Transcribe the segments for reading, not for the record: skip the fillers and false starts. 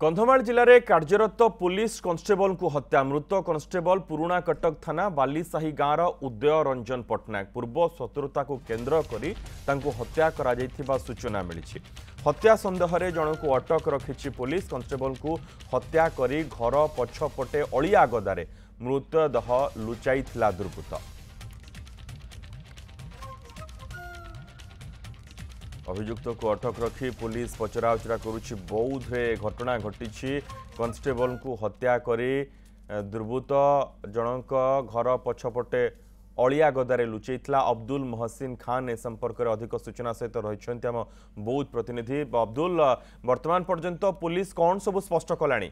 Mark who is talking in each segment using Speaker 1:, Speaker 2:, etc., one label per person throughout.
Speaker 1: कंधमाल जिले में कार्यरत पुलिस कॉन्स्टेबल को हत्या मृत कॉन्स्टेबल पुराणा कटक थाना बालीसाही गाँवर उदय रंजन पट्टनायक पूर्व शत्रुता को केन्द्र करी हत्या करा जायथिबा सूचना मिली। हत्या संदेह में जन को अटक रखी पुलिस कॉन्स्टेबल को हत्या करी घर पछपटे अलिया गदारे मृतदेह लुचाईथिला दुर्बृत्त। अभियुक्त को अटक रखी पुलिस पचराउचरा करुछि। बौद्ध रे घटना घटी कॉन्स्टेबल को हत्या करी दुर्बृत्त जनक घर पछपटे अलिया गदारे लुचैथिला। अब्दुल मोहसिन खान ए संपर्क में अधिक सूचना सहित रही आम बौद्ध प्रतिनिधि। अब्दुल, वर्तमान पर्यंत पुलिस कौन सब स्पष्ट कलानी?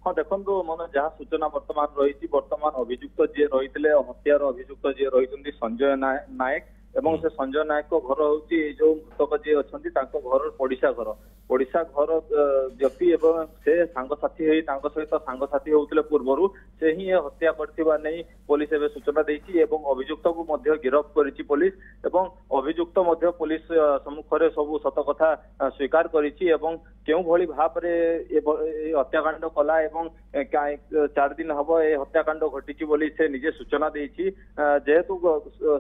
Speaker 2: हाँ देखो मन जहाँ सूचना वर्तमान रही अभियुक्त जी रही हत्यार अभियुक्त जी रही संजय नायक एवं से संजय नायक को घर हूँ जो मृतक जी अच्छा घर पड़िशा घर व्यक्ति एवं से सांगसाथी सहित सांगसाथी होते पूर्वर से ही हत्या करथिबा नहीं पुलिस एवं सूचना देती अभियुक्त को गिरफ्त करिछि पुलिस एवं अभियुक्त पुलिस सम्मुख में सब सत कथा स्वीकार करिछि एवं केउ भली भाव हत्याकांड कला एवं 4 दिन हम ए हत्याकांड घटी बोली से निजे सूचना देछि। जेहेतु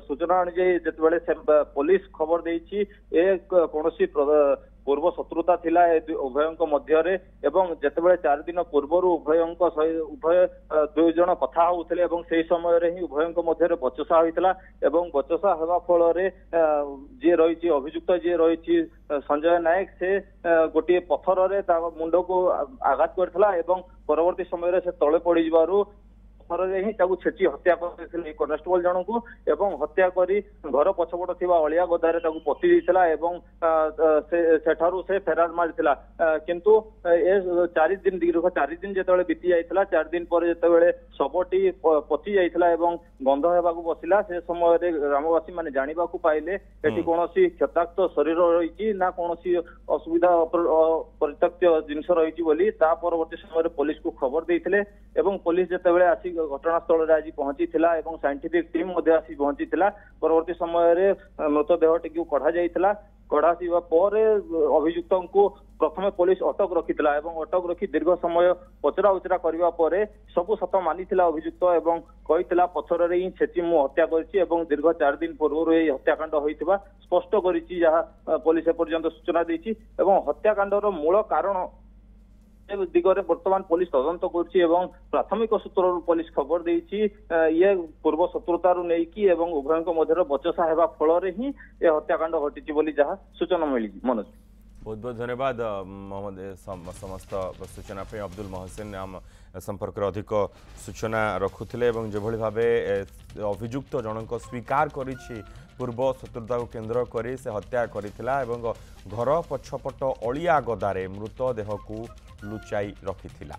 Speaker 2: सूचना अनुजाई से पुलिस खबर देछि कौनसी पूर्व शत्रुता थिला उभयों मध्य जितेबाला 4 दिन पूर्व उभय 2 जन कथा होते से समय ही उभयों मध्य बचसा होता बचसा होगा फल जी रही अभियुक्त जी रही संजय नायक से गोटे पथर मुंड को आघात करथिला परवर्ती समय से तले पड़ ही छेची हत्या कर कनेस्टेबल जन को हत्या करी घर पछपट थिबा अलिया गदारे पति देइथिला से फेरार मारिथिला। किंतु ए 4 दिन दीर्घ 4 दिन जेतेबेले बीती जाइथिला 4 दिन पर जेतेबेले शवटी पचि जाइथिला गंध हेबाकू बसिला से समय ग्रामवासी माने जानिबा को पाइले एटी कोनोसी क्षताक्त शरीर रही ना कोनोसी असुविधा परित्यक्त जिनस रही बोली परवर्ती समय पुलिस को खबर देइथिले पुलिस जेतेबेले आसी घटनास्थल आज पहुंची साइंटिफिक टीम आसी पहुंची परवर्ती समय मृतदेहटी को कढ़ा जाइथिला। कढ़ा पर अभियुक्त को प्रथम पुलिस अटक रखी अटक रखी दीर्घ समय पचरा उचरा करने पर सबू सत मानी अभियुक्त कही पथर ही छेची मु हत्या कर दीर्घ 4 दिन पूर्व हत्याकांड होता स्पष्ट कर पुलिस एपर्यंत सूचना देती हत्याकांडर मूल कारण दिगरे वर्तमान पुलिस तदंत कर प्राथमिक सूत्र पुलिस खबर देती ये पूर्व शत्रुता नहीं उभयों मध्य बचसा होगा फल ही हत्याकांड घटी बोली जहाँ सूचना मिली। मनोज,
Speaker 1: बहुत बहुत धन्यवाद मोहम्मद समस्त सूचना पे। अब्दुल मोहसिन आम संपर्क में अधिक सूचना रखुले जो भाव अभियुक्त जनक स्वीकार करी पूर्व शत्रुता को केन्द्र कर से हत्या करथिला घर पछपट अलिया गदारे मृतदेह को लुचाई रखिथिला।